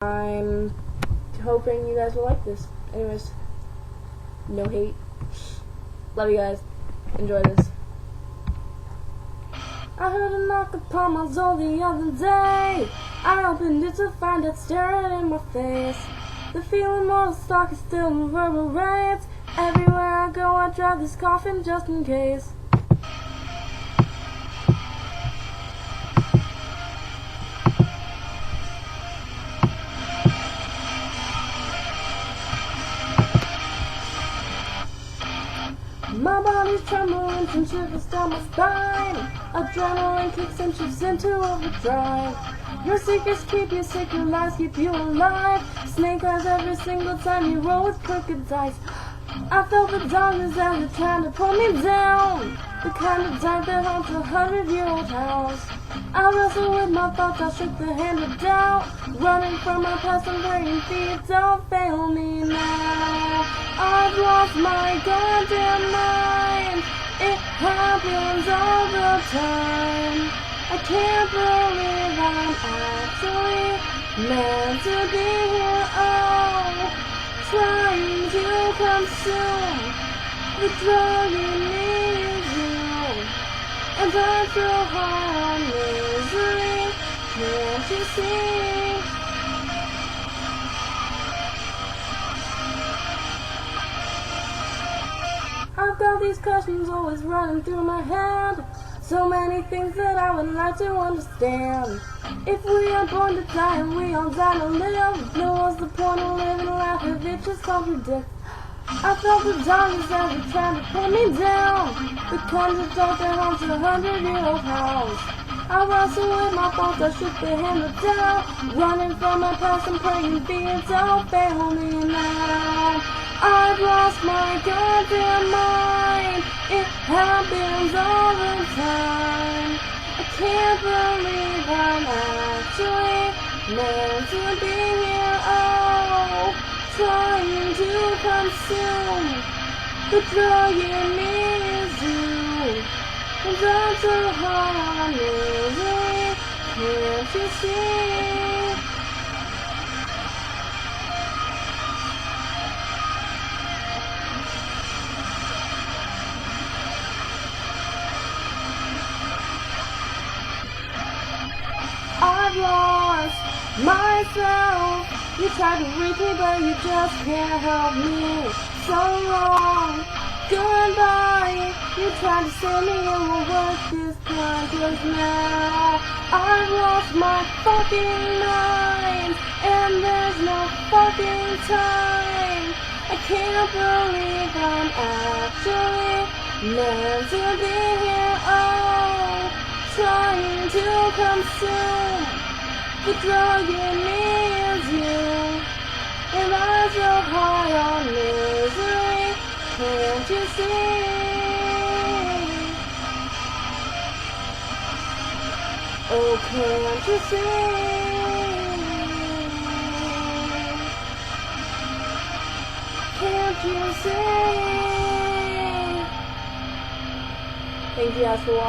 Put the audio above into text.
I'm hoping you guys will like this. Anyways, no hate. Love you guys. Enjoy this. I heard a knock upon my door the other day. I opened it to find it staring in my face. The feeling of the stock is still reverberates. Everywhere I go I drive this coffin just in case. My body's trembling from shivers down my spine. Adrenaline kicks and shifts into overdrive. Your secrets keep you sick, your lies keep you alive. Snake eyes every single time you roll with crooked dice. I felt the darkness as it trying to pull me down. The kind of dark that haunts 100-year-old house. I wrestle with my thoughts, I shook the hand of doubt. Running from my past and praying feet, don't fail me now. I've lost my goddamn mind. It happens all the time. I can't believe I'm actually meant to be here. Oh, trying to consume the drug in me is you. And I'm so high on misery, can't you see? I've got these questions always running through my head. So many things that I would like to understand. If we are born to die and we all die to live, then what's the point of living life if it just contradicts? I felt the darkness as it tried to pull me down. The kind of dark that haunts 100-year-old house. I wrestle with my thoughts, I shook the hand of doubt. Running from my past and praying fear, don't fail me now. I've lost my goddamn mind. It happens all the time. I can't believe I'm actually meant to be here. Oh, trying to consume the drug in me is you. And I'm so high on misery, can't you see? I've lost myself. You tried to reach me, but you just can't help me. So long, goodbye. You tried to save me, it won't work this time. 'Cause now I've lost my fucking mind, and there's no fucking time. I can't believe I'm actually meant to be here. Oh, trying to consume the drug in me is you. And I'm so high on misery, can't you see? Oh, can't you see? Can't you see? Thank you guys for watching.